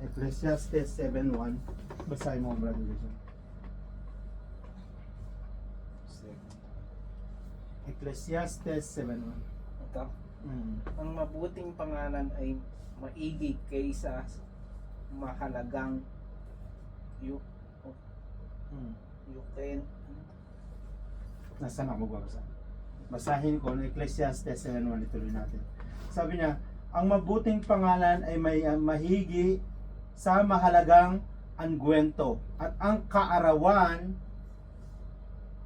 Ecclesiastes 7:1. Basahin mo, brother Jason. Ecclesiastes 7:1. Ito. Ang mabuting pangalan ay maigi kaysa mahalagang yu yuken. Nasaan ako magbabasa? Basahin ko ng Ecclesiastes 7:1, ituloy natin. Sabi niya, ang mabuting pangalan ay may mahigi sa mahalagang angwento at ang kaarawan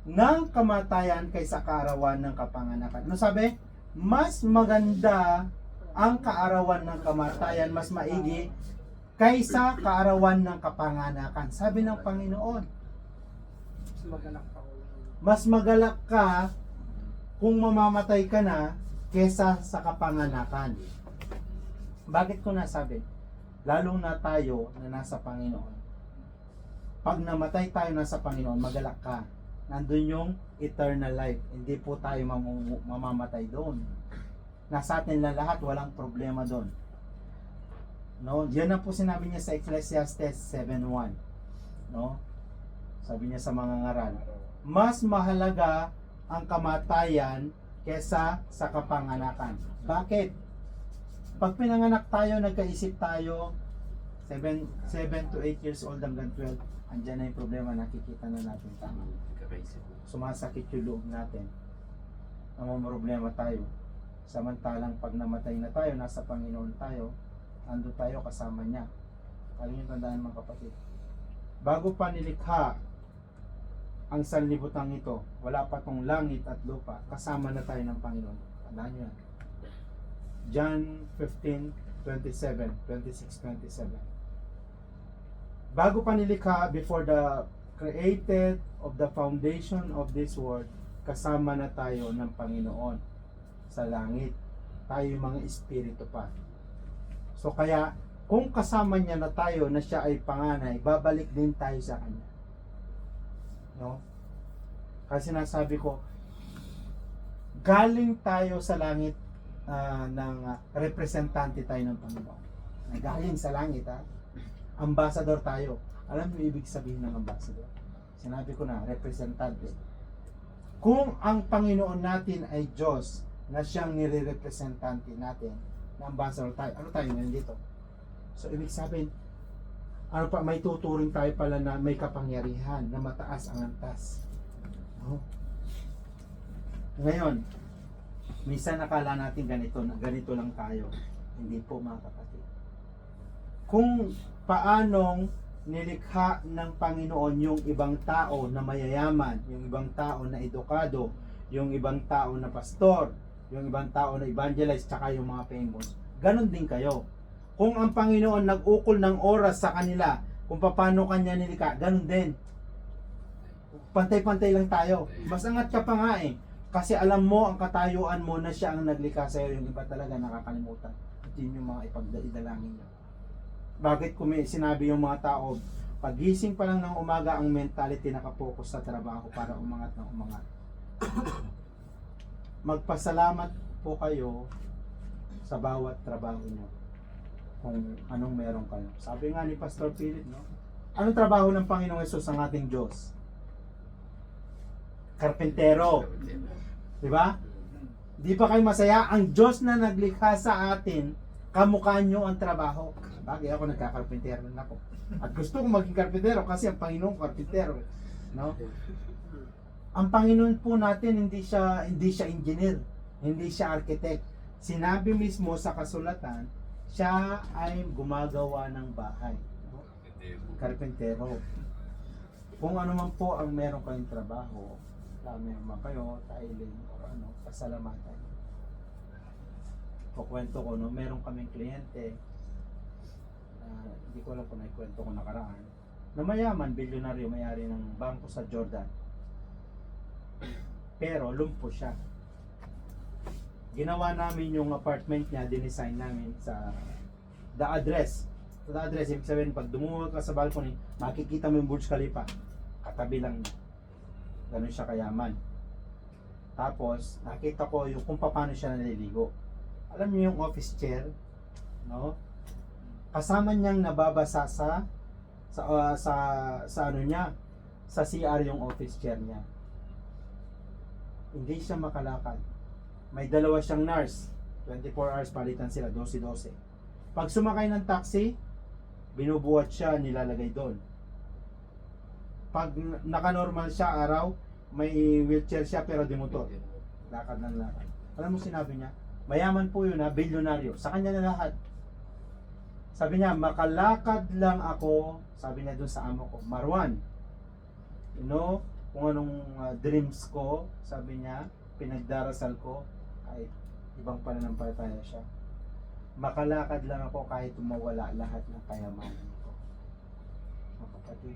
ng kamatayan kaysa kaarawan ng kapanganakan. Ano sabi? Mas maganda ang kaarawan ng kamatayan, mas maigi kaysa kaarawan ng kapanganakan. Sabi ng Panginoon, mas magalak ka kung mamamatay ka na kesa sa kapanganakan. Bakit ko nasabi? Lalong na tayo na nasa Panginoon. Pag namatay tayo nasa Panginoon, magalak ka. Nandun yung eternal life. Hindi po tayo mamamatay doon. Nasa atin na lahat, walang problema doon. No? Yan ang po sinabi niya sa Ecclesiastes 7:1. No? Sabi niya sa mga ngaral, mas mahalaga ang kamatayan kesa sa kapanganakan. Bakit? Pag pinanganak tayo, nagkaisip tayo, 7 to 8 years old hanggang 12, andyan na yung problema, nakikita na natin tama. Sumasakit yung loob natin. Problema tayo. Samantalang pag namatay na tayo, nasa Panginoon tayo, ando tayo kasama niya. Kaya yung tandaan mga kapatid. Bago pa nilikha ang sanlibutan ito, wala pa tong langit at lupa, kasama na tayo ng Panginoon. Tandaan nyo yan. John 15:27, 26-27. Bago pa nilikha, before the created of the foundation of this world, kasama na tayo ng Panginoon sa langit. Tayo yung mga espiritu pa. So kaya, kung kasama niya na tayo na siya ay panganay, babalik din tayo sa kanya. No? Kasi nasabi ko, galing tayo sa langit ng representante tayo ng Panginoon. Galing sa langit, ambassador tayo. Alam niyo ibig sabihin ng ambassador? Sinabi ko na, representante. Kung ang Panginoon natin ay Diyos na siyang nire-representante natin, na ambassador tayo, ano tayo ngayon dito? So ibig sabihin, ano pa, may tuturing tayo pala na may kapangyarihan, na mataas ang antas. No? Ngayon, minsan nakala natin ganito lang tayo. Hindi po mga kapatid. Kung paanong nilikha ng Panginoon yung ibang tao na mayayaman, yung ibang tao na edukado, yung ibang tao na pastor, yung ibang tao na evangelize, tsaka yung mga famous, ganon din kayo. Kung ang Panginoon nag-ukol ng oras sa kanila, kung paano kanya nilikha, ganon din. Pantay-pantay lang tayo. Mas angat ka pa nga eh. Kasi alam mo ang katayuan mo na siya ang naglikha sa'yo, yung iba talaga nakakalimutan. At yun yung mga ipagdalangin niyo. Bakit kung may sinabi yung mga tao, pagising pa lang ng umaga ang mentality nakapokus sa trabaho para umangat ng umangat. Magpasalamat po kayo sa bawat trabaho niyo kung anong meron kayo. Sabi nga ni Pastor Philip, no? Anong trabaho ng Panginoong Hesus ang ating Diyos? Karpentero. Diba? Di ba kayo masaya? Ang Diyos na naglikha sa atin, kamukha nyo ang trabaho. Bagay ako nagkakarpentero na ako. At gusto ko maging karpentero kasi ang Panginoon karpentero. No? Ang Panginoon po natin hindi siya engineer, hindi siya architect. Sinabi mismo sa kasulatan, siya ay gumagawa ng bahay. No? Karpentero. Kung ano man po ang meron kayong trabaho, meron man kayo, tiling, o ano, pasalamatan. Kukwento ko, no, meron kaming kliyente, hindi ko alam kung naikwento ko nakaraan, na mayaman, bilyonaryo, mayari ng bangko sa Jordan. Pero lumpo siya. Ginawa namin yung apartment niya, dinesign namin sa the address. So the address, ibig sabihin, pag dumuwa ka sa balcony, makikita mo yung Burj Khalifa. Katabi lang niya. Ganun siya kayaman. Tapos, nakita ko yung kung paano siya naliligo. Alam niyo yung office chair, no? kasama niyang nababasa sa ano niya, sa CR yung office chair niya. Hindi siya makalakad. May dalawa siyang nurse. 24 hours palitan sila, 12-12. Pag sumakay ng taxi, binubuhat siya, nilalagay doon. Pag naka-normal siya araw, may wheelchair siya pero di motor. Lakad ng lakad. Alam mo sinabi niya? Mayaman po yun ha, bilyonaryo. Sa kanya na lahat. Sabi niya, makalakad lang ako, sabi niya doon sa amo ko, Marwan, you know, kung anong dreams ko, sabi niya, pinagdarasal ko, kahit ibang pananampalataya siya. Makalakad lang ako kahit mawala lahat ng kayamanan ko. Mga kapatid,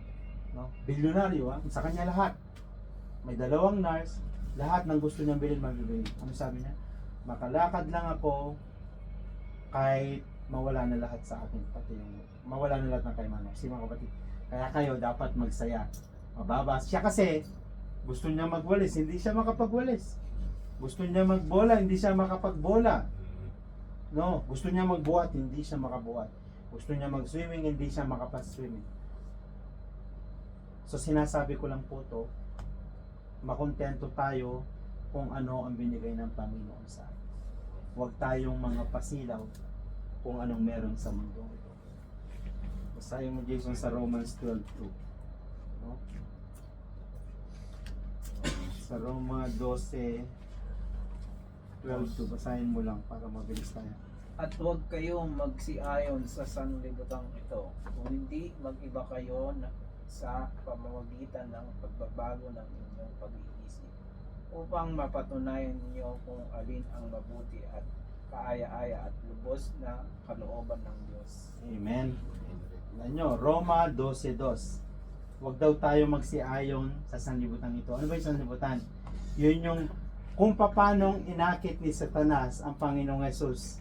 no? Bilyonaryo ha, sa kanya lahat. May dalawang nurse, lahat ng gusto niyang bilhin, mabibili. Ano sabi niya? Makalakad lang ako kahit mawala na lahat sa akin, pati yung mawala na lahat ng kayamanan. Kasi mga kapatid, kaya kayo dapat magsaya. Mababas. Siya kasi gusto niya magwalis, hindi siya makapagwalis. Gusto niya magbola, hindi siya makapagbola. No, gusto niya magbuhat, hindi siya makabuhat. Gusto niya mag-swimming, hindi siya makapag-swimming. So sinasabi ko lang po to, makontento tayo kung ano ang binigay ng Panginoon sa atin. Huwag tayong mga pasilaw kung anong meron sa mundo ito. Basahin mo Jason sa Romans 12:2. No? Sa Roma 12:2, basahin mo lang para mabilis tayo. At huwag kayong magsiayon sa sanlibutang ito, kung hindi mag-iba kayo sa pamamagitan ng pagbabago ng inyong pag-iisip, upang mapatunayan niyo kung alin ang mabuti at kaaya-aya at lubos na kalooban ng Diyos. Amen. Alam nyo, Roma 12:2. Huwag daw tayo magsiayon sa sanlibutan ito. Ano ba yung sanlibutan? Yun yung kung paanong inakit ni Satanas ang Panginoong Yesus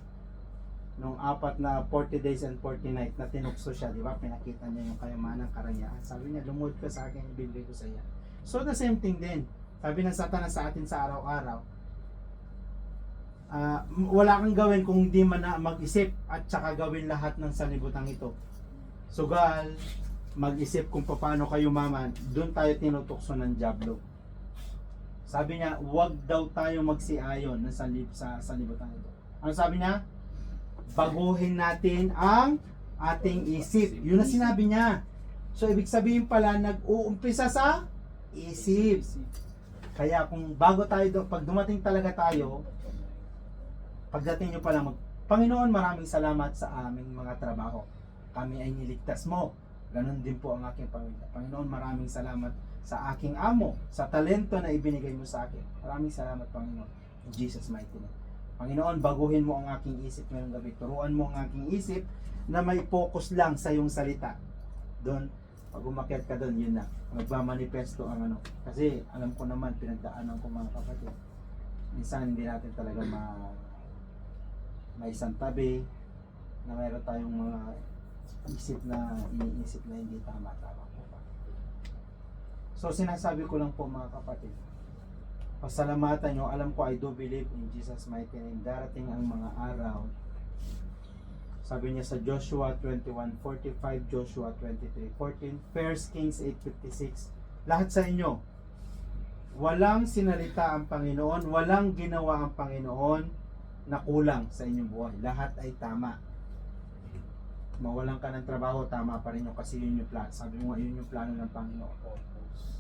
nung 40 days and 40 nights na tinukso siya, di ba? Pinakita niya yung kayamanan, karangyaan. Sabi niya, lumuhod ka sa akin, ibibigay ko sa iya. So the same thing din. Sabi ng Satanas sa atin sa araw-araw, wala kang gawin kung hindi man na mag-isip at saka gawin lahat ng sanlibutan ito. Sugal, mag-isip kung paano kayo maman, doon tayo tinutukso ng diablo. Sabi niya, huwag daw tayo magsiayon sa sanlibutan ito. Ano sabi niya? Baguhin natin ang ating isip. Yun ang sinabi niya. So, ibig sabihin pala, nag-uumpisa sa isip. Kaya kung bago tayo, pag dumating talaga tayo, pagdating nyo pala, Panginoon, maraming salamat sa aming mga trabaho. Kami ay niligtas mo. Ganon din po ang aking pamilya. Panginoon, maraming salamat sa aking amo, sa talento na ibinigay mo sa akin. Maraming salamat, Panginoon. In Jesus' mighty name. Panginoon, baguhin mo ang aking isip ngayong gabi. Turuan mo ang aking isip na may focus lang sa iyong salita. Doon, pag umakyat ka doon, yun na. Magmamanifesto ang ano. Kasi alam ko naman, pinagdaanan ko mga kapatid. Minsan hindi natin talaga may isang tabi na mayroon tayong mga isip na iniisip na hindi tama-tama po pa. So sinasabi ko lang po mga kapatid, pasalamatan nyo, alam ko I do believe in Jesus mighty name, darating ang mga araw. Sabi niya sa Joshua 21:45, Joshua 23:14, 1 Kings 8:56, lahat sa inyo, walang sinalita ang Panginoon, walang ginawa ang Panginoon na kulang sa inyong buhay. Lahat ay tama. Mawalan ka ng trabaho, tama pa rin yun kasi yun yung plano. Sabi mo nga, yun yung plano ng Panginoon.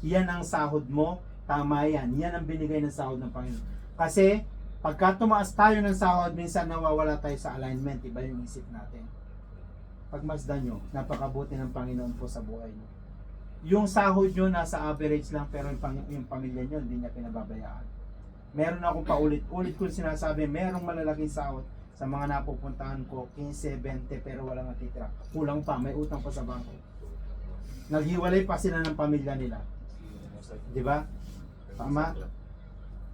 Yan ang sahod mo, tama yan. Yan ang binigay ng sahod ng Panginoon. Kasi, pagka tumaas tayo ng sahod, minsan nawawala tayo sa alignment. Iba yung isip natin. Pagmasdan nyo, napakabuti ng Panginoon po sa buhay nyo. Yung sahod nyo nasa average lang, pero yung pamilya nyo hindi niya pinababayaan. Meron akong paulit-ulit kong sinasabi, merong malalaking sahod sa mga napupuntahan ko, 15, 20, pero walang natitira. Kulang pa, may utang pa sa bangko. Naghiwalay pa sila ng pamilya nila. Di ba? Tama?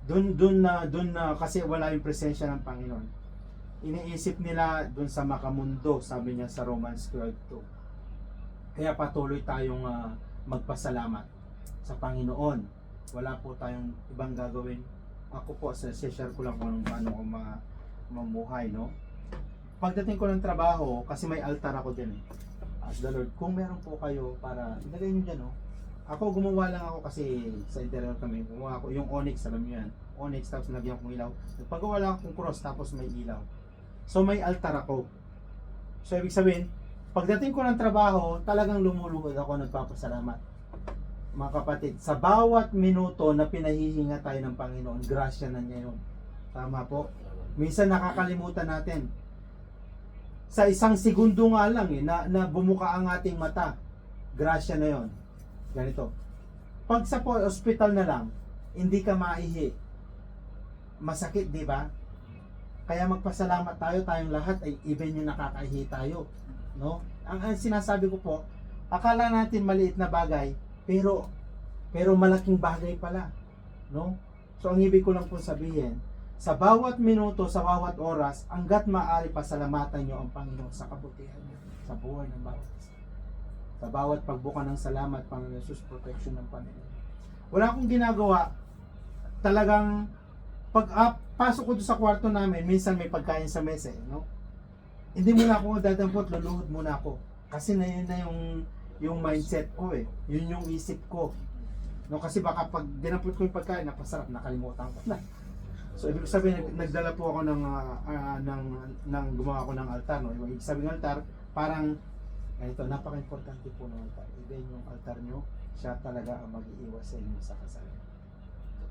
Doon na kasi wala yung presensya ng Panginoon. Iniisip nila doon sa makamundo, sabi niya sa Romans 12:2. Kaya patuloy tayong magpasalamat sa Panginoon. Wala po tayong ibang gagawin. Ako po, share ko lang kung paano ko mamuhay, no? pagdating ko ng trabaho, kasi may altar ako dyan eh. Ask the Lord, kung meron po kayo para, ilagay nyo dyan, oh. Ako, gumawa lang ako kasi sa interior kami. Gumawa ako, yung onyx, alam nyo yan. Onyx, tapos nilagyan kong ilaw. Nagpagawa lang akong cross, tapos may ilaw. So, may altar ako. So, ibig sabihin, pagdating ko ng trabaho, talagang lumuluhod ako, nagpapasalamat. Mga kapatid, sa bawat minuto na pinahihinga tayo ng Panginoon, grasya na niya yun. Tama po. Minsan nakakalimutan natin. Sa isang segundo nga lang na bumuka ang ating mata, grasya na yon. Ganito. Pag sa hospital na lang, hindi ka maihi. Masakit, di ba? Kaya magpasalamat tayo, tayong lahat ay even yung nakakaihi tayo. No? Ang sinasabi ko po, akala natin maliit na bagay, pero malaking bagay pala. No? So ang ibig ko lang po sabihin, sa bawat minuto, sa bawat oras, hanggat maaari pasalamatan nyo ang Panginoon sa kabutihan nyo, sa buhay ng bawat isa. Sa bawat pagbuka ng salamat, Panginoon Jesus, protection ng Panginoon. Wala akong ginagawa. Talagang, pasok ko doon sa kwarto namin, minsan may pagkain sa mesa, no? Hindi muna ako dadampot, luluhod muna ako. Kasi na yun na yung mindset ko eh. Yun yung isip ko. No, kasi baka pag dinampot ko yung pagkain, napasarap, nakalimutan ko na. So, ibig sabihin, nagdala po ako ng gumawa ko ng altar, no? Ibig sabihin ng altar, parang, ganito, napaka-importante po ng altar. Even yung altar nyo, siya talaga ang mag-iiwas sa inyo sa kasalanan.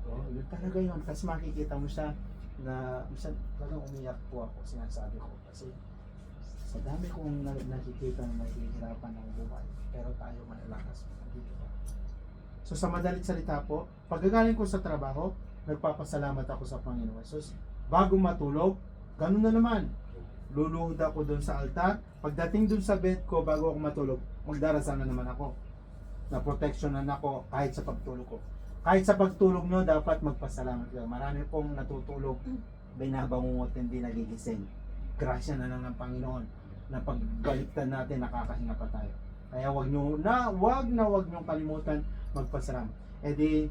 So, yun talaga yun. Kasi makikita mo siya na, minsan, talagang umiyak po ako, sinasabi ko. Kasi, sa dami kong nakikita na mahihirapan ng buhay, pero tayo malalakas. So, sa madalit salita po, pagkagaling ko sa trabaho, nagpapasalamat ako sa Panginoon Jesus. Bago matulog, ganun na naman. Luluhod ako doon sa altar. Pagdating doon sa bed ko, bago ako matulog, magdarasal na naman ako. Na-protectionan ako kahit sa pagtulog ko. Kahit sa pagtulog nyo, dapat magpasalamat kayo. Marami pong natutulog, binabangungot, hindi nagigising. Grasya na lang ng Panginoon na pagbaliktad natin, nakakahinga pa tayo. Kaya wag nyo kalimutan magpasalamat. E di,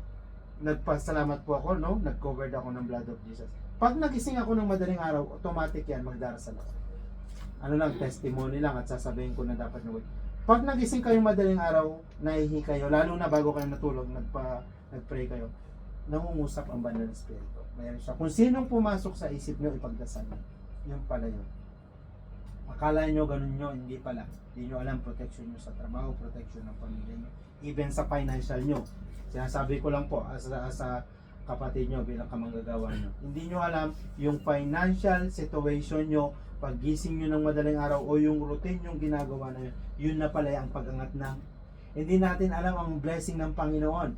nagpasalamat po ako, no? Nag-covered ako ng blood of Jesus. Pag nagising ako ng madaling araw, automatic yan, magdarasal ako. Ano lang, testimony lang at sasabihin ko na dapat nyo. Pag nagising kayo madaling araw, nahihi kayo, lalo na bago kayo natulog, nagpray kayo, nangungusap ang banal na Espiritu. Mayroon siya. Kung sinong pumasok sa isip nyo, ipagdasal nyo. Yun pala yun. Akala nyo, ganun nyo, hindi pala. Hindi nyo alam, protection nyo sa trabaho, protection ng pamilya nyo, even sa financial nyo. Sinasabi ko lang po, sa kapatid nyo bilang kamanggagawa nyo. Hindi nyo alam yung financial situation nyo, paggising nyo ng madaling araw o yung routine yung ginagawa na yun, yun na pala ang pag-angat ng. Hindi natin alam ang blessing ng Panginoon.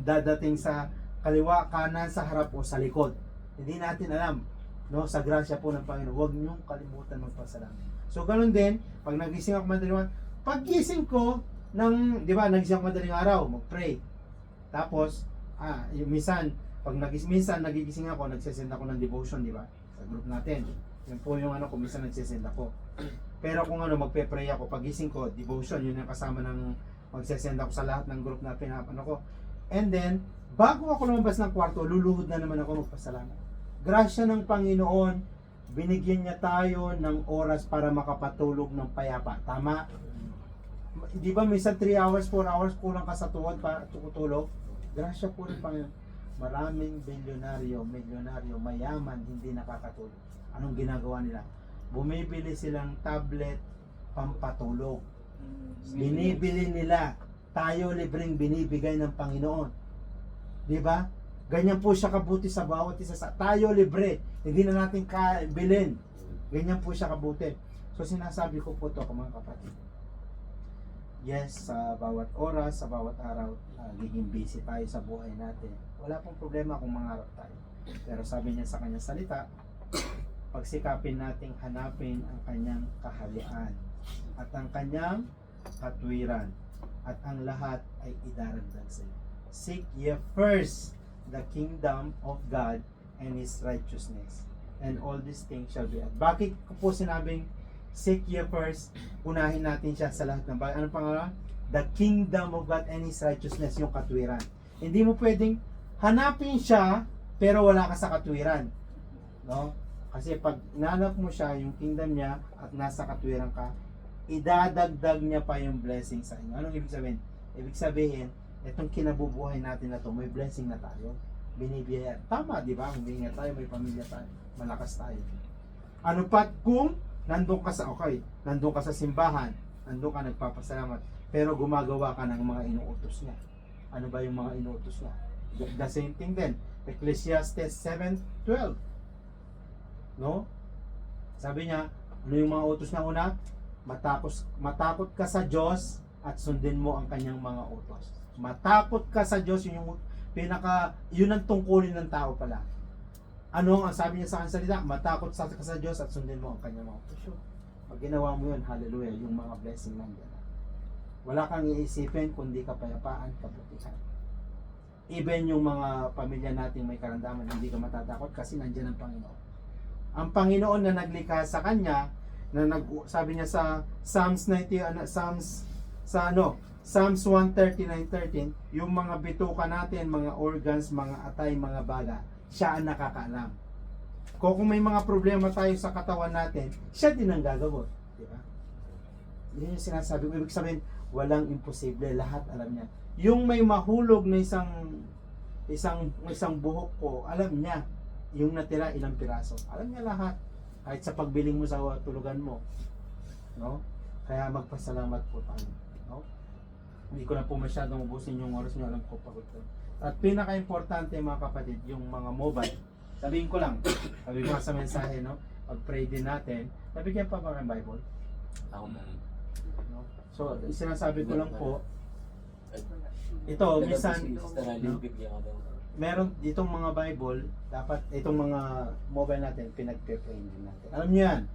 Dadating sa kaliwa, kanan, sa harap o sa likod. Hindi natin alam. No, sa grasya po ng Panginoon, huwag nyo kalimutan magpasalamat. So, ganun din, pag nagising ako madaling araw, paggising ko, di ba, nagising ako madaling araw, mag-pray. Tapos, minsan nagigising ako, nagsesend ako ng devotion, di ba? Sa group natin. Yan po yung kung minsan nagsesend ako. Pero kung magpe-pray ako, pagising ko, devotion, yun yung kasama ng magsesend ako sa lahat ng group na ko. And then, bago ako lumabas ng kwarto, luluhod na naman ako magpasalamat. Grasya ng Panginoon, binigyan niya tayo ng oras para makapatulog ng payapa. Tama? Di ba minsan 3 hours, 4 hours, kulang ka sa tuhod para tutulog? Grasya po ng Panginoon. Maraming milyonaryo, mayaman, hindi nakakatulog. Anong ginagawa nila? Bumibili silang tablet, pampatulog. Binibili nila. Tayo libreng binibigay ng Panginoon. Di ba? Ganyan po siya kabuti sa bawat isa. Tayo libre. Hindi na natin bilhin. Ganyan po siya kabuti. So sinasabi ko po ito mga kapatid. Yes, sa bawat oras, sa bawat araw, nagiging busy tayo sa buhay natin. Wala pong problema kung mangarap tayo. Pero sabi niya sa kanyang salita, pagsikapin nating hanapin ang kanyang kaharian at ang kanyang katwiran at ang lahat ay idaragdag sa iyo. Seek ye first the kingdom of God and His righteousness, and all these things shall be added. Bakit ko po sinabing seek ye first, unahin natin siya sa lahat ng bagay? Ano pangalawa? The kingdom of God and His righteousness, yung katwiran. Hindi mo pwedeng hanapin siya pero wala ka sa katwiran. No? Kasi pag nanap mo siya, yung kingdom niya, at nasa katwiran ka, idadagdag niya pa yung blessing sa inyo. Anong ibig sabihin? Ibig sabihin, itong kinabubuhay natin na to, may blessing na tayo. Binibiyaya. Tama, di ba? Huminga tayo, may pamilya tayo, malakas tayo. Ano pat kung nandun ka sa, okay, nandun ka sa simbahan, nandun ka nagpapasalamat, pero gumagawa ka ng mga inuutos niya. Ano ba yung mga inuutos niya? The same thing din. Ecclesiastes 7:12. No? Sabi niya, ano yung mga utos na una? Matakot ka sa Diyos at sundin mo ang kanyang mga utos. Matakot ka sa Diyos, yun ang tungkulin ng tao pala. Ano ang sabi niya sa kanyang salita? Matakot ka sa Diyos at sundin mo ang kanyang mga utos. Pag ginawa mo yun, hallelujah, yung mga blessing nandiyan. Wala kang iisipin kundi kapayapaan, kabutihan. Even yung mga pamilya nating may karamdaman, hindi ka matatakot kasi nandiyan ang Panginoon. Ang Panginoon na naglikha sa kanya, sabi niya sa Psalms 139:13, yung mga bituka natin, mga organs, mga atay, mga baga, siya ang nakakaalam. Kung may mga problema tayo sa katawan natin, siya din ang gagagot, di ba? Yun yung sinasabi ko. Ibig sabihin, walang imposible, lahat alam niya. Yung may mahulog na isang buhok ko, alam niya. Yung natira, ilang piraso, alam niya lahat. Kahit sa pagbiling mo sa tulugan mo, no? Kaya magpasalamat po tayo, no? Hindi ko na po masyadong ubusin yung oras niyo, alam ko pagod ko. At pinaka-importante mga kapatid, yung mga mobile. Sabihin ko lang, sabi ko sa mensahe, no? Pag-pray din natin, nabigyan pa ba ng Bible? Ako na. No? So, sinasabi ko lang po, ito, minsan, no? Meron ditong mga Bible, dapat itong mga mobile natin, pinag-pray din natin. Alam niyo yan.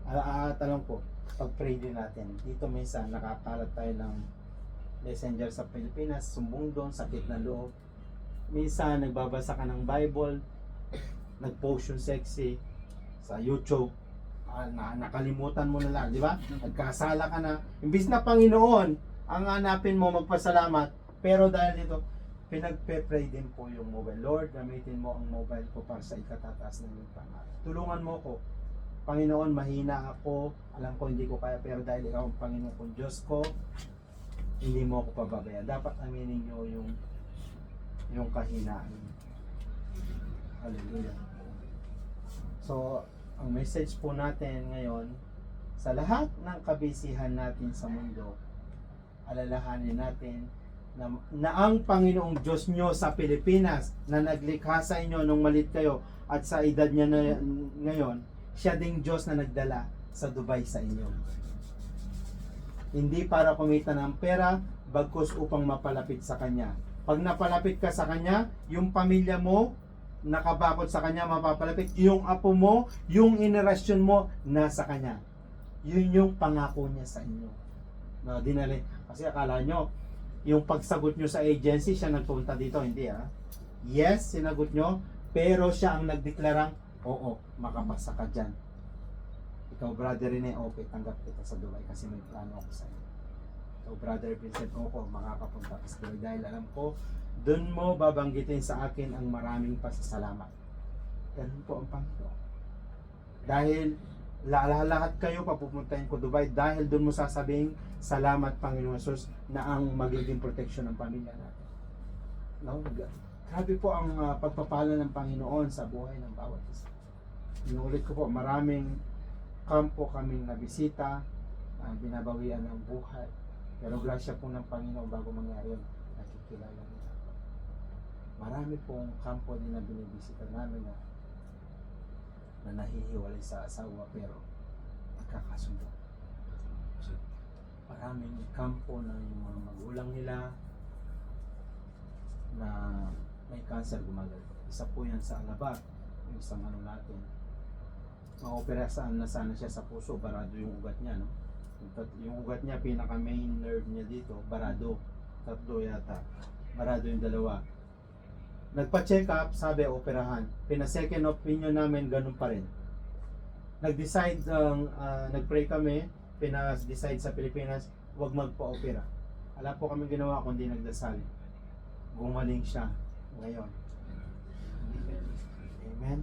At alam ko, pag-pray din natin. Dito minsan, nakakalat tayo ng messenger sa Pilipinas, sumbong doon, sakit na loob. Minsan, nagbabasa ka ng Bible, nag-post yung sexy sa YouTube, nakalimutan mo na lang, di ba? Nagkasala ka na. Imbis na Panginoon, ang hanapin mo, magpasalamat, pero dahil dito, pinagpe-pray din po yung mobile. Lord, gamitin mo ang mobile ko para sa ikatataas ng iyong pangalan. Tulungan mo ko. Panginoon, mahina ako. Alam ko hindi ko kaya, pero dahil ikaw ang Panginoon kong Diyos ko, hindi mo ako pababayaan. Dapat aminin nyo yung kahinaan. Hallelujah. So, ang message po natin ngayon, sa lahat ng kabisihan natin sa mundo, alalahanin natin na ang Panginoong Diyos nyo sa Pilipinas na naglikha sa inyo nung malit kayo at sa edad niya na ngayon, siya ding Diyos na nagdala sa Dubai sa inyo. Hindi para kumita ng pera, bagkus upang mapalapit sa Kanya. Pag napalapit ka sa Kanya, yung pamilya mo, nakabakod sa Kanya, mapapalapit. Yung apo mo, yung henerasyon mo, nasa Kanya. Yun yung pangako niya sa inyo. No, dinali. Kasi akala nyo, yung pagsagot nyo sa agency, siya nagpunta dito, hindi Yes, sinagot nyo, pero siya ang nagdeklarang, oo, makapasa ka dyan. Ikaw, brother Rene, okay, tanggap kita sa Dubai kasi may plano ako sa iyo. Ikaw, brother Vincent, okay, makakapunta ka sa Dubai dahil alam ko, dun mo babanggitin sa akin ang maraming pasasalamat. Ganun po ang Panginoon. Dahil lahat kayo papupuntahin ko Dubai dahil doon mo sasabing salamat Panginoon Jesus na ang magiging protection ng pamilya natin. No? Grabe po ang pagpapala ng Panginoon sa buhay ng bawat isa. Inuulit ko po, maraming kampo kaming nabisita, binabawian ng buhay. Pero grasya po ng Panginoon bago mangyari yun, nakikilala nila. Marami pong kampo din na binibisita namin na nahihiwalay sa asawa pero nagkakasundo. Maraming kampo na yung mga magulang nila na may cancer gumagal. Isa po yan sa Alabang, yung isang ano natin. Ma-opera saan na sana siya sa puso, barado yung ugat niya, no? Yung ugat niya, pinaka main nerve niya dito, barado. Tatlo yata. Barado yung dalawa. Nagpa-check up, sabi operahan. Pina-second opinion namin, ganun pa rin. Nag-decide, nag-pray kami, pina-decide sa Pilipinas, huwag magpa-opera. Wala po kami ginawa kundi nagdasal. Gumaling siya ngayon. Amen.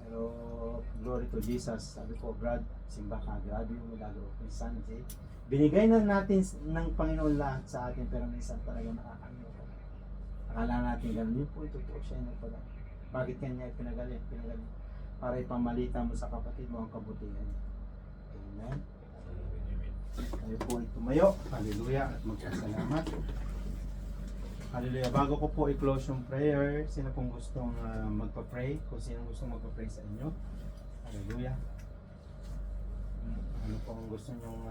Pero glory to Jesus. Sabi ko, Brad, simba ka. Grabe yung milagro. Minsan, binigay na natin ng Panginoon lahat sa atin, pero minsan talaga nakakalimutan. Akala natin ganun. Yun po, ito po siya na pala. Bakit kanya pinagalit? Para ipamalita mo sa kapatid mo ang kabutihan niya. Amen. Tayo po ay tumayo. Hallelujah. At magpasalamat. Hallelujah. Bago ko po i-close yung prayer, sino pong gustong magpa-pray? Kung sino gustong magpa-pray sa inyo. Hallelujah. Ano po ang gusto nyong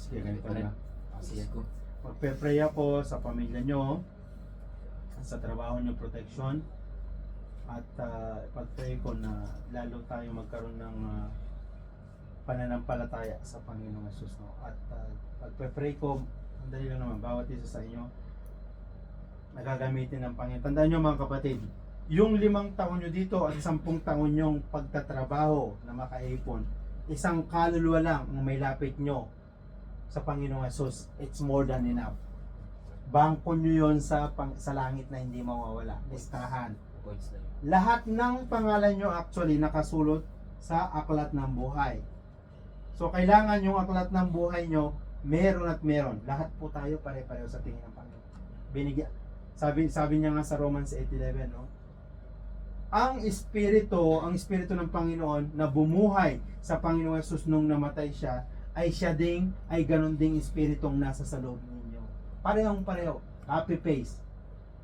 sige, ganito na. Sige. Magpe-pray ako sa pamilya nyo, sa trabaho nyo, protection, at pag-pray ko na lalo tayo magkaroon ng pananampalataya sa Panginoong Jesus. No? At pag-pray ko, ang dali lang naman, bawat isa sa inyo nagagamitin ng Panginoon. Tandaan nyo mga kapatid, yung 5 taon nyo dito at 10 taon nyong pagtatrabaho na makaipon, isang kaluluwa lang ang may lapit nyo sa Panginoong Jesus. It's more than enough. Bangko nyo yun sa langit na hindi mawawala. Listahan. Lahat ng pangalan nyo actually nakasulot sa aklat ng buhay. So kailangan yung aklat ng buhay nyo meron at meron. Lahat po tayo pare-pareho sa tingin ng Panginoon. Binigyan. Sabi niya nga sa Romans 8:11, no? Ang espiritu ng Panginoon na bumuhay sa Panginoong Jesus nung namatay siya, ay siya ding, ay ganon ding espiritong nasa sa loob ninyo. Parehong pareho. Copy paste.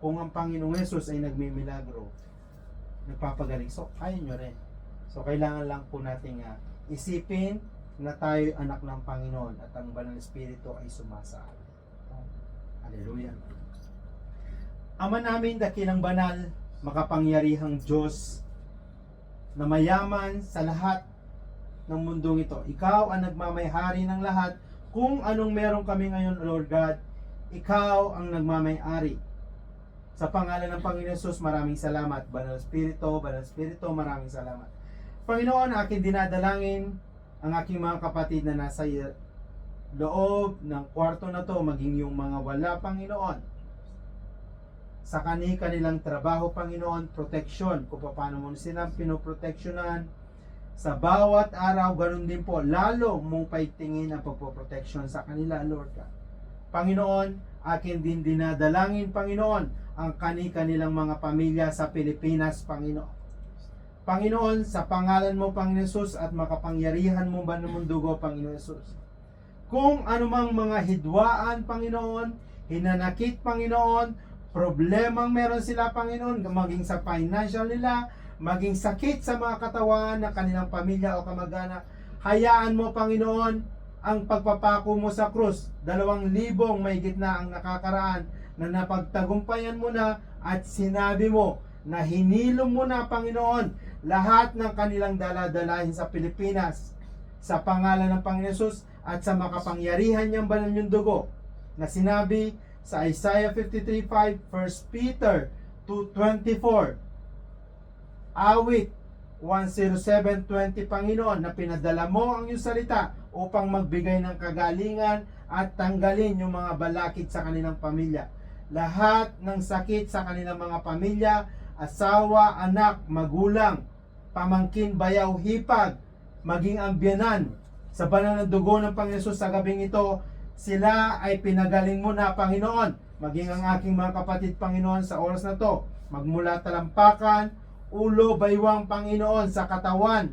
Kung ang Panginoong Jesus ay nagmimilagro, nagpapagaling, so kaya nyo rin. So kailangan lang po nating isipin na tayo anak ng Panginoon at ang Banal Espiritu ay sumasaan. Hallelujah. Ama namin, dakilang banal, makapangyarihang Diyos na mayaman sa lahat ng mundong ito. Ikaw ang nagmamayari ng lahat. Kung anong meron kami ngayon, Lord God, Ikaw ang nagmamayari. Sa pangalan ng Panginoon Jesus, maraming salamat. Banal Espiritu, maraming salamat. Panginoon, aking dinadalangin ang aking mga kapatid na nasa loob ng kwarto na to, maging yung mga wala, Panginoon, sa kanilang trabaho, Panginoon, protection, kung paano mo silang pinoproteksyonan sa bawat araw, ganun din po, lalo mong paitingin ang pagpoproteksyon sa kanila, Lord God. Panginoon, akin din dinadalangin, Panginoon, ang kanilang mga pamilya sa Pilipinas, Panginoon. Panginoon, sa pangalan mo, Panginoon Jesus, at makapangyarihan mo ba ng dugo, Panginoon Jesus. Kung anumang mga hidwaan, Panginoon, hinanakit, Panginoon, problemang meron sila, Panginoon, maging sa financial nila, maging sakit sa mga katawan ng kanilang pamilya o kamag-anak, hayaan mo, Panginoon, ang pagpapako mo sa krus. 2,000 mahigit na ang nakakaraan na napagtagumpayan mo na at sinabi mo na hinilom mo na, Panginoon, lahat ng kanilang daladalahin sa Pilipinas sa pangalan ng Panginoon Jesus at sa makapangyarihan niyang banal niyong dugo na sinabi sa Isaiah 53:5, 1 Peter 2:24, awit 107:20, Panginoon, na pinadala mo ang iyong salita upang magbigay ng kagalingan at tanggalin yung mga balakid sa kanilang pamilya. Lahat ng sakit sa kanilang mga pamilya, asawa, anak, magulang, pamangkin, bayaw, hipag, maging ang biyanan, sa banal na dugo ng Panginoon Jesus sa gabing ito, sila ay pinagaling mo na, Panginoon. Maging ang aking mga kapatid, Panginoon, sa oras na to, magmula talampakan, ulo, baywang, Panginoon, sa katawan,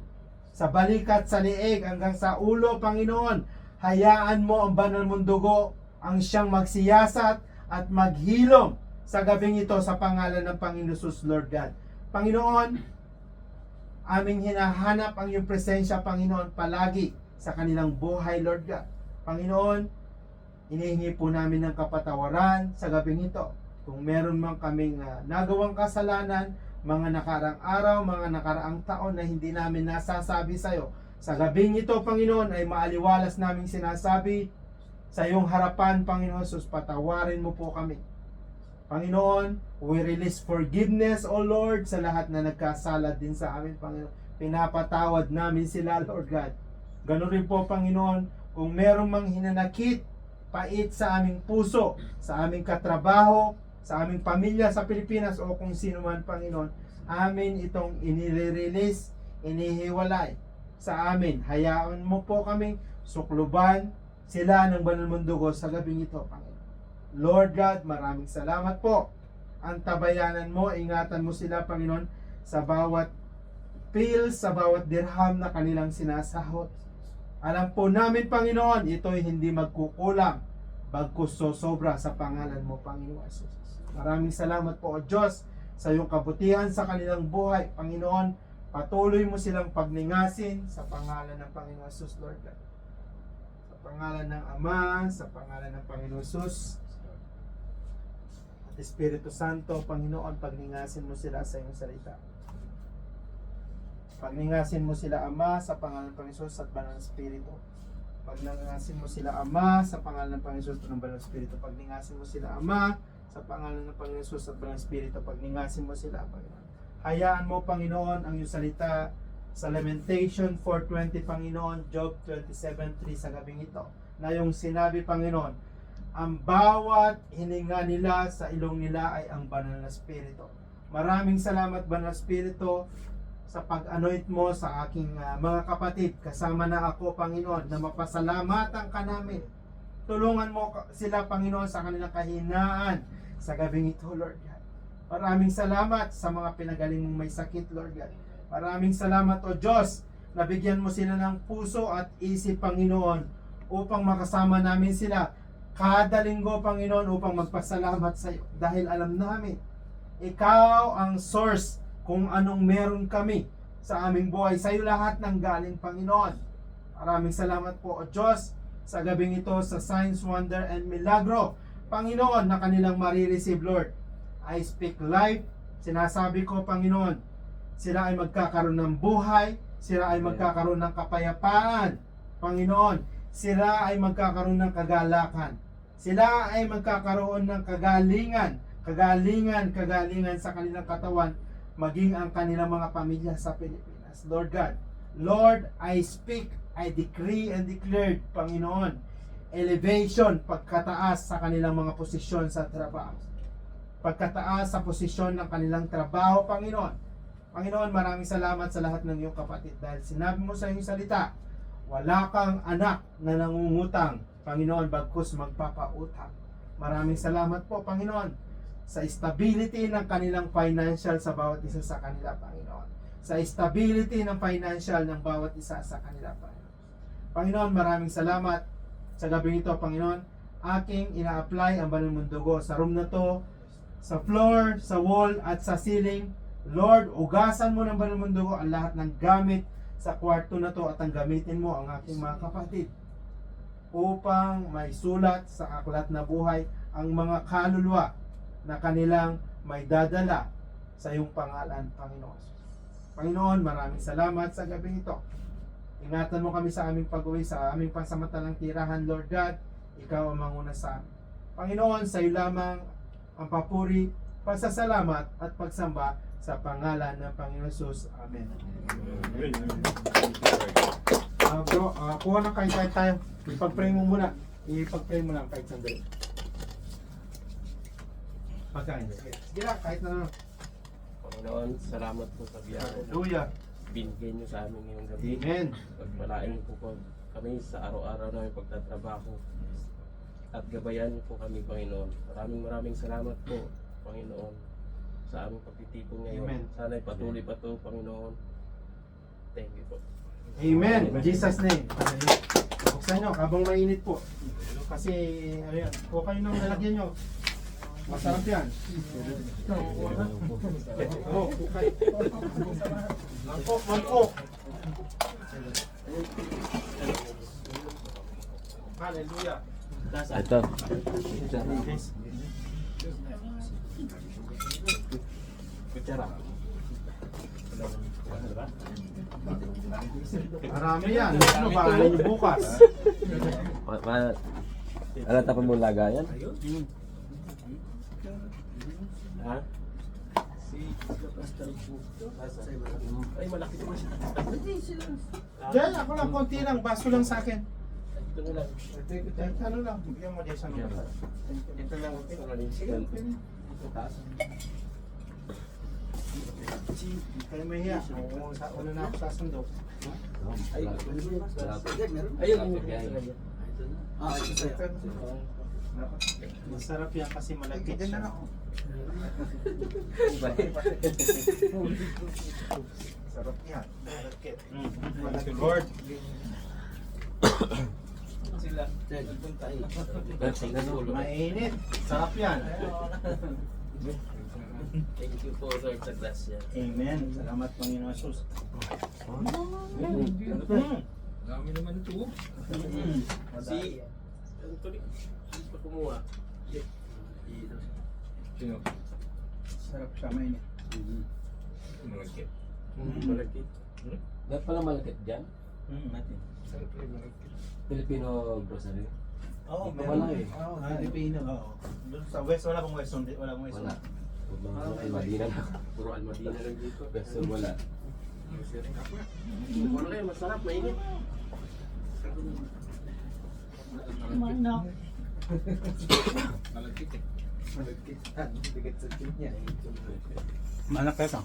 sa balikat, sa lieg, hanggang sa ulo, Panginoon, hayaan mo ang banal mong dugo ang siyang magsiyasat at maghilom sa gabing ito sa pangalan ng Panginoon Jesus, Lord God. Panginoon, aming hinahanap ang iyong presensya, Panginoon, palagi sa kanilang buhay, Lord God. Panginoon, hinihingi po namin ng kapatawaran sa gabing ito. Kung meron man kaming nagawang kasalanan, mga nakaraang araw, mga nakaraang taon na hindi namin nasasabi sa iyo, sa gabing ito, Panginoon, ay maaliwalas namin sinasabi sa iyong harapan, Panginoon Jesus, patawarin mo po kami. Panginoon, we release forgiveness, O Lord, sa lahat na nagkasala din sa amin, Panginoon. Pinapatawad namin sila, Lord God. Ganun rin po, Panginoon, kung meron mang hinanakit, pait sa aming puso, sa aming katrabaho, sa aming pamilya sa Pilipinas, o kung sino man, Panginoon, amin itong inire-release, inihiwalay sa amin. Hayaan mo po kaming sukluban sila ng banal mong dugo sa gabing ito, Panginoon. Lord God, maraming salamat po. Ang tabayanan mo, ingatan mo sila, Panginoon, sa bawat pills, sa bawat dirham na kanilang sinasahot. Alam po namin, Panginoon, ito'y hindi magkukulang, bagkus sosobra sa pangalan mo, Panginoon Jesus. Maraming salamat po, O Diyos, sa iyong kabutihan sa kanilang buhay. Panginoon, patuloy mo silang pagningasin sa pangalan ng Panginoon Jesus, Lord God. Sa pangalan ng Ama, sa pangalan ng Panginoon Jesus, at Espiritu Santo, Panginoon, pagningasin mo sila sa iyong salita. Pagningasin mo sila, Ama, sa pangalan ng Panginoon Jesus at Banal na Espiritu. Pagningasin mo sila, Ama, sa pangalan ng Panginoon Jesus at Banal na Espiritu. Pagningasin mo sila, Ama, sa pangalan ng Panginoon Jesus at Banal na Espiritu. Pagningasin mo sila, Panginoon. Hayaan mo, Panginoon, ang iyong salita sa Lamentation 4:20, Panginoon, Job 27:3 sa gabing ito, na yung sinabi, Panginoon, ang bawat hininga nila sa ilong nila ay ang Banal na Espiritu. Maraming salamat, Banal na Espiritu, sa pag-anoint mo sa aking mga kapatid. Kasama na ako, Panginoon, na mapasalamatan ka namin. Tulungan mo sila, Panginoon, sa kanilang kahinaan sa gabing ito, Lord God. Maraming salamat sa mga pinagaling mong may sakit, Lord God. Maraming salamat, O Diyos, na bigyan mo sila ng puso at isip, Panginoon, upang makasama namin sila kada linggo, Panginoon, upang magpasalamat sa iyo. Dahil alam namin, ikaw ang source kung anong meron kami sa aming buhay. Sa iyo lahat ng galing, Panginoon. Maraming salamat po, O Diyos, sa gabing ito, sa signs, wonder, and milagro, Panginoon, na kanilang marireceive, Lord. I speak life. Sinasabi ko, Panginoon, sila ay magkakaroon ng buhay, sila ay magkakaroon ng kapayapaan, Panginoon, sila ay magkakaroon ng kagalakan, sila ay magkakaroon ng kagalingan sa kanilang katawan, maging ang kanilang mga pamilya sa Pilipinas. Lord God, Lord, I speak, I decree and declare, Panginoon, elevation, pagkataas sa kanilang mga posisyon sa trabaho. Pagkataas sa posisyon ng kanilang trabaho, Panginoon. Panginoon, maraming salamat sa lahat ng iyong kapatid dahil sinabi mo sa iyong salita, wala kang anak na nangungutang, Panginoon, bagkus magpapautang. Maraming salamat po, Panginoon, sa stability ng kanilang financial sa bawat isa sa kanila, Panginoon. Sa stability ng financial ng bawat isa sa kanila, Panginoon. Panginoon, maraming salamat sa gabing ito, Panginoon. Aking ina-apply ang banal mong dugo sa room na to, sa floor, sa wall, at sa ceiling. Lord, ugasan mo ng banal mong dugo ang lahat ng gamit sa kwarto na to at ang gamitin mo ang aking mga kapatid upang may sulat sa aklat na buhay ang mga kaluluwa na kanilang may dadala sa iyong pangalan, Panginoon. Panginoon, maraming salamat sa gabing ito. Ingatan mo kami sa aming pag-uwi, sa aming pansamantalang tirahan, Lord God. Ikaw ang manguna sa amin. Panginoon, sa iyo lamang ang papuri, pasasalamat at pagsamba sa pangalan ng Panginoon Jesus. Amen. Bro, kuha na kahit tayo. Ipag-pray mo muna. Ipag-pray mo lang kahit sandali. Pagkain. Sige lang, kahit na lang. Panginoon, salamat po sa biyaya. Hallelujah. Binigay niyo sa amin ngayong gabi. Amen. Pagpalain niyo po kami sa araw-araw namin pagtatrabaho. At gabayan niyo po kami, Panginoon. Maraming salamat po, Panginoon, sa aming pagtitipon ngayon. Amen. Sana'y patuloy pa to, Panginoon. Thank you po. Amen. In Jesus' name. Buksan nyo, habang mainit po. Kasi, ano yan, kuha kayo ng lalagyan nyo. Masarap yan. Oo, kukay. Mangkok. Hallelujah. Ito. Kutsara. Marami yan. Ano ba? Ano nyo bukas? Ano tapon mo lagayan? Ha? Ay, malaki naman siya. Diyan, ako lang, konti lang. Baso lang sa akin. Ito na lang. Ano lang, bigyan mo diyan sa mga. Ito lang. Sige, pwede. Hindi kayo mahiya. Oo, una na ako sasundo. Ay, Ayun, Masarap yan kasi malagkit siya. Sarap yan. Malagkit. Malagkit. Lord. sila. Nagpunta Mainit. Sarap yan. Thank you po Lord sa grasya. Amen. Salamat Panginoon Jesus. Dami naman ito. Si Anthony, hindi pa kumuha. Sino? Sarap siya, mainit. Malagkit. Malaki. Dapat pala malakit dyan? Natin. Sarap rin malagkit. Filipino grocery? Oo, Ikaw wala eh. Oo, Filipino. Oo. Doon sa West, wala pong West. Wala pong West. Wala. Mga Almadina na. Puro almadina lang dito. Pero wala. Sharing ka pa. Ano kayo, masarap, mainit. Malagkit eh. Malagkit. Bigat sa tinya. Manak ka ito.